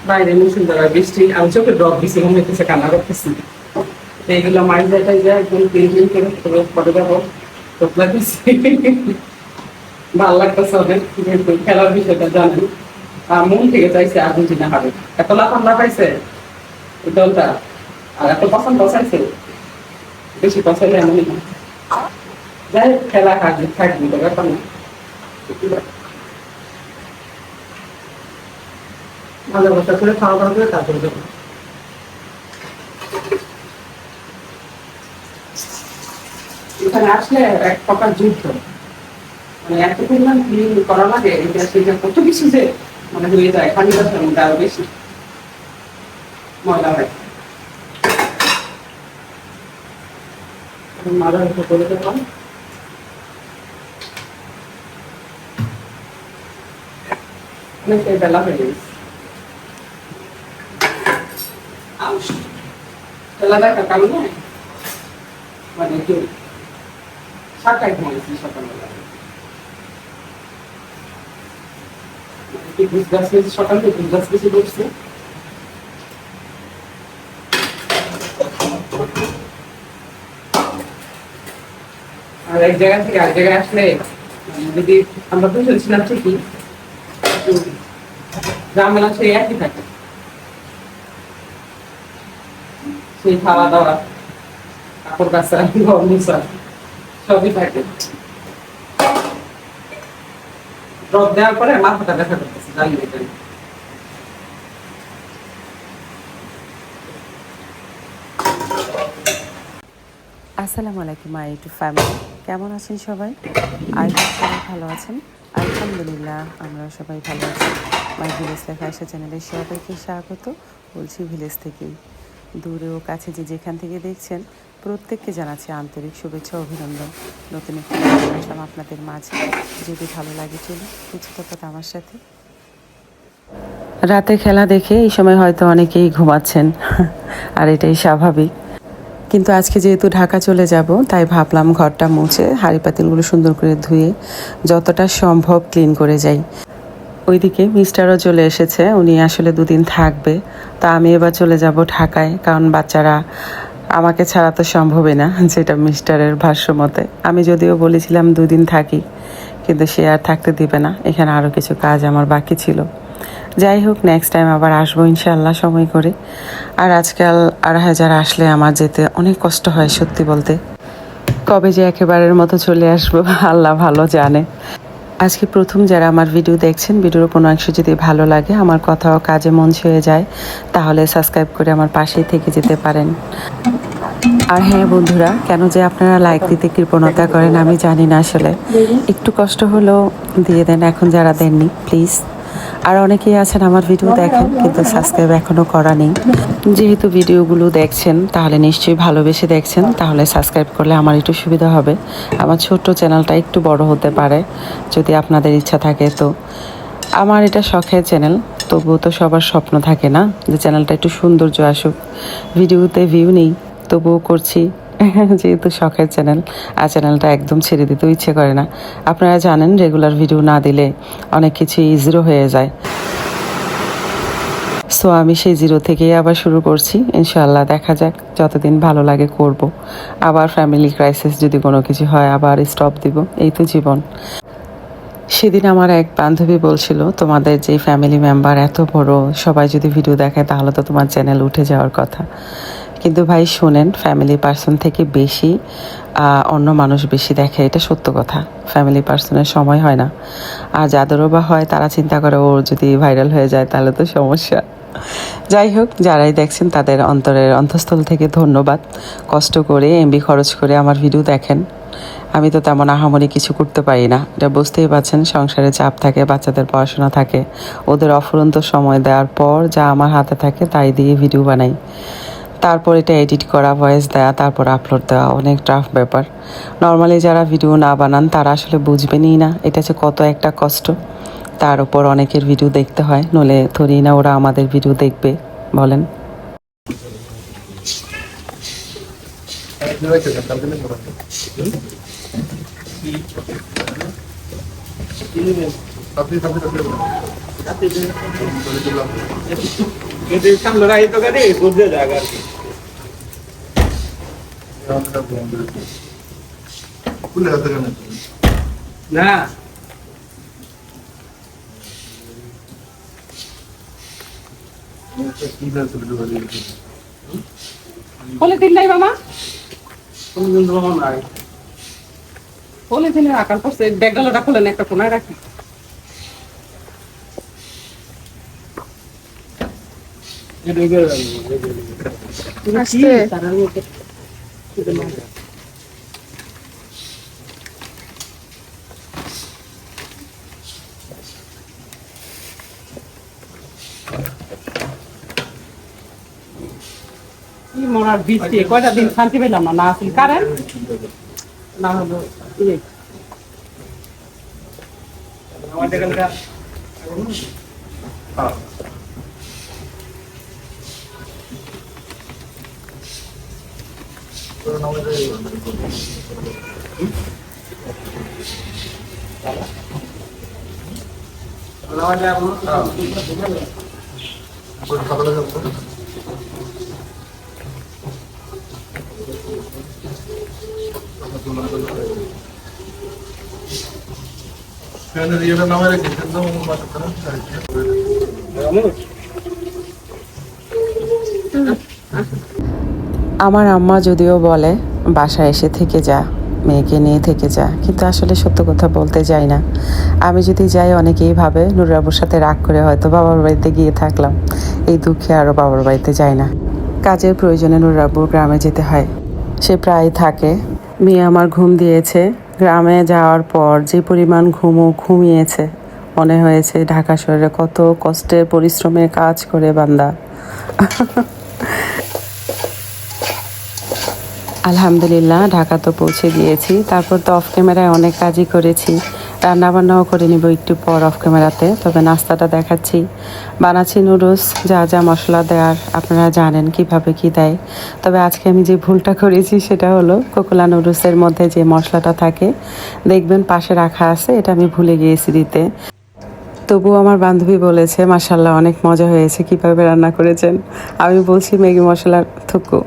বাইরে মুসুলধারা বৃষ্টি, আমি চোখে ড্রপ দিছি, মনে হইতেছে কান্না করতেছি। এইগুলো মাইন্ড যাইটাই যায়, একদম ক্লিন ক্লিন করে পরে যাবো, তোপলা দিচ্ছি। ভালো লাগতেছে অনেক, কিন্তু খেলার বিষয়টা জানেন, মন থেকে চাইছে আর্জেন্টিনা হারে। এত লাফান্না পাইছে এই দলটা, আর এত পছন্দ চাইছে, বেশি পছন্দ এমনই না। যাই হোক, খেলা হারবে থাকবি, তো ব্যাপার না। ভালোবাসা করে খাওয়া দাওয়া করে তারপরে যাবো। এখানে আসলে এক প্রকার যুদ্ধ, মানে এত পরিমাণ ক্লিন করা লাগে, এটা সেটা কত কিছু যে মানে হয়ে যায়, পানি দরকার মধ্যে আরো বেশি ময়লা হয়। মারা একটু করে দেওয়া, অনেকটাই বেলা হয়ে গেছে। বেলা দেখা কারণে মানে একটু 7টায় ঘুমাইছি সকালবেলা, একটু গুছ গাছ গেছে, সকালে গুছ গাছ গেছে বসছে। আর এক জায়গা থেকে আরেক জায়গায় আসলে যদি আমরা দুজন ছিলাম ঠিকই, কিন্তু ঝামেলা সেই একই থাকে, সেই খাওয়া দাওয়া, কাপড় কাচা, ঘর মোছা সবই থাকে। ড্রপ দেওয়ার পরে মাথাটা ব্যথা করতেছে, জানি না কেন। আসসালামু আলাইকুম মাই ইউটিউব ফ্যামিলি, কেমন আছেন সবাই? আই হোপ সবাই ভালো আছেন। আলহামদুলিল্লাহ, আমরা সবাই ভালো আছি। মাই ভিলেজ লাইফ আয়শা চ্যানেলে সবাইকে স্বাগত বলছি ভিলেজ থেকেই। দূরে ও কাছে যে যেখান থেকে দেখছেন প্রত্যেককে জানাচ্ছি আন্তরিক শুভেচ্ছা ও অভিনন্দন। নতুন একটি ভিডিও আসলাম আপনাদের মাঝে, যদি ভালো লাগে চলুন কিছু কথা আমার সাথে। রাতে খেলা দেখে এই সময় হয়তো অনেকেই ঘুমাচ্ছেন, আর এটাই স্বাভাবিক। কিন্তু আজকে যেহেতু ঢাকা চলে যাব, তাই ভাবলাম ঘরটা মুছে হাঁড়ি পাতিলগুলো সুন্দর করে ধুয়ে যতটা সম্ভব ক্লিন করে যাই। ওইদিকে মিস্টারও চলে এসেছে, উনি আসলে দুদিন থাকবে। তা আমি এবার চলে যাব ঢাকায়, কারণ বাচ্চারা আমাকে ছাড়া তো সম্ভবই না, যেটা মিস্টারের ভাষ্য মতে। আমি যদিও বলেছিলাম 2 দিন থাকি, কিন্তু সে আর থাকতে দিবে না, এখানে আরও কিছু কাজ আমার বাকি ছিল। যাই হোক, নেক্সট টাইম আবার আসবো ইনশাল্লাহ সময় করে। আর আজকাল 2,500 আসলে আমার যেতে অনেক কষ্ট হয় সত্যি বলতে। কবে যে একেবারের মতো চলে আসবো আল্লাহ ভালো জানে। আজকে প্রথম যারা আমার ভিডিও দেখছেন, ভিডিওর কোনো অংশ যদি ভালো লাগে, আমার কথা ও কাজে মন ছুঁয়ে যায়, তাহলে সাবস্ক্রাইব করে আমার পাশেই থেকে যেতে পারেন। আর হ্যাঁ বন্ধুরা, কেন যে আপনারা লাইক দিতে কৃপণতা করেন আমি জানি না, আসলে একটু কষ্ট হলেও দিয়ে দেন এখন যারা দেননি প্লিজ। আর অনেকেই আছেন আমার ভিডিও দেখেন কিন্তু সাবস্ক্রাইব এখনও করা নেই। যেহেতু ভিডিওগুলো দেখছেন তাহলে নিশ্চয়ই ভালোবেসে দেখছেন, তাহলে সাবস্ক্রাইব করলে আমার একটু সুবিধা হবে, আমার ছোট্ট চ্যানেলটা একটু বড় হতে পারে যদি আপনাদের ইচ্ছা থাকে। তো আমার এটা শখের চ্যানেল, তবুও তো সবার স্বপ্ন থাকে না যে চ্যানেলটা একটু সৌন্দর্য আসুক। ভিডিওতে ভিউ নেই, তবুও করছি যেহেতু শখের চ্যানেল, আর চ্যানেলটা একদম ছেড়ে দিতেও ইচ্ছে করে না। আপনারা জানেন রেগুলার ভিডিও না দিলে অনেক কিছুই জিরো হয়ে যায়। সো আমি সেই জিরো থেকেই আবার শুরু করছি, ইনশাআল্লাহ দেখা যাক, যতদিন ভালো লাগে করব। আবার ফ্যামিলি ক্রাইসিস যদি কোনো কিছু হয় আবার স্টপ দিব, এই তো জীবন। সেদিন আমার এক বান্ধবী বলছিল, তোমাদের যে ফ্যামিলি মেম্বার এত বড়, সবাই যদি ভিডিও দেখায় তাহলে তো তোমার চ্যানেল উঠে যাওয়ার কথা। কিন্তু ভাই শোনেন, ফ্যামিলি পার্সন থেকে বেশি অন্য মানুষ বেশি দেখে, এটা সত্য কথা। ফ্যামিলি পার্সনের সময় হয় না, আর যাদেরও বা হয় তারা চিন্তা করে ওর যদি ভাইরাল হয়ে যায় তাহলে তো সমস্যা। যাই হোক, যারাই দেখছেন তাদের অন্তরের অন্তঃস্থল থেকে ধন্যবাদ। কষ্ট করে এমবি খরচ করে আমার ভিডিও দেখেন। আমি তো তেমন আহামরি কিছু করতে পারি না, এটা বুঝতেই পারছেন। সংসারে চাপ থাকে, বাচ্চাদের পড়াশোনা থাকে, ওদের অফুরন্ত সময় দেওয়ার পর যা আমার হাতে থাকে তাই দিয়ে ভিডিও বানাই। তারপর এটা এডিট করা, ভয়েস দেওয়া, তারপর আপলোড দেওয়া অনেক টাফ ব্যাপার। নর্মালি যারা ভিডিও না বানান তারা আসলে বুঝবেনই না এটা যে কত একটা কষ্ট। তার উপর অনেকের ভিডিও দেখতে হয়, নলে ধরি না ওরা আমাদের ভিডিও দেখবে বলেন। যদি সামনে রাখি তো গাড়ি বুঝে জায়গা আর কি না পলিথিন নাই মামা, কোনদিন রকম নাই পলিথিনের আকার করছে, ব্যাগডালাটা খুলেন একটা কোনায় রাখি। আস্তে। কি মরার বৃষ্টি, কয়টা দিন শান্তি পেলাম না, না আসলে কারেন্ট না হলো ইয়ে। আমাদের এখানকার আমার আম্মা যদিও বলে বাসায় এসে থেকে যা, মেয়েকে নিয়ে থেকে যা, কিন্তু আসলে সত্য কথা বলতে যাই না। আমি যদি যাই অনেকেই ভাবে নুরাবুর সাথে রাগ করে হয়তো বাবার বাড়িতে গিয়ে থাকলাম, এই দুঃখে আরও বাবার বাড়িতে যাই না। কাজের প্রয়োজনে নুরাবুর গ্রামে যেতে হয়, সে প্রায় থাকে। মেয়ে আমার ঘুম দিয়েছে, গ্রামে যাওয়ার পর যে পরিমাণ ঘুমিয়েছে, মনে হয়েছে ঢাকা শহরে কত কষ্টের পরিশ্রমে কাজ করে বান্দা। আলহামদুলিল্লাহ ঢাকা তো পৌঁছে গিয়েছি। তারপর তো অফ ক্যামেরায় অনেক কাজই করেছি, রান্নাবান্নাও করে নিব একটু পর অফ ক্যামেরাতে। তবে নাস্তাটা দেখাচ্ছি, বানাচ্ছি নুডলস, যা যা মশলা দেওয়ার আপনারা জানেন কিভাবে কি দেয়। তবে আজকে আমি যে ভুলটা করেছি সেটা হলো কোকোলা নুডলসের মধ্যে যে মশলাটা থাকে দেখবেন পাশে রাখা আছে, এটা আমি ভুলে গিয়েছি দিতে। তবুও আমার বান্ধবী বলেছে মাশাল্লাহ অনেক মজা হয়েছে, কিভাবে রান্না করেছেন। আমি বলছি ম্যাগি মশলার থুকু,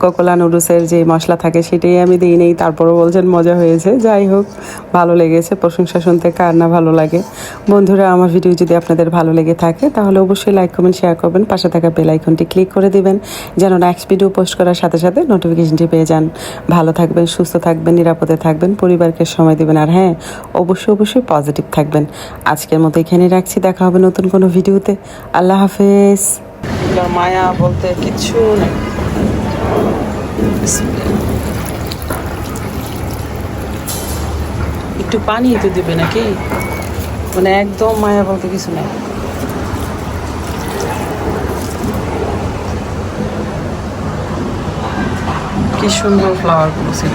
কোকোলা নুডলসের যে মশলা থাকে সেটাই আমি দিই নেই, তারপরও বলছেন মজা হয়েছে। যাই হোক, ভালো লেগেছে, প্রশংসা শুনতে কার না ভালো লাগে। বন্ধুরা, আমার ভিডিও যদি আপনাদের ভালো লেগে থাকে তাহলে অবশ্যই লাইক কমেন্ট শেয়ার করবেন, পাশে থাকা বেল আইকনটি ক্লিক করে দিবেন যেন নেক্সট ভিডিও পোস্ট করার সাথে সাথে নোটিফিকেশনটি পেয়ে যান। ভালো থাকবেন, সুস্থ থাকবেন, নিরাপদে থাকবেন, পরিবারকে সময় দিবেন, আর হ্যাঁ অবশ্যই পজিটিভ থাকবেন। আজকের মতো এখানেই রাখছি, দেখা হবে নতুন কোনো ভিডিওতে। আল্লাহ হাফেজ। মায়া বলতে কিচ্ছু নেই। একটু পানি তো দেবে নাকি, মানে একদম মায়া বলতে কিছু নেই। কি সুন্দর ফ্লাওয়ার গুলো ছিল।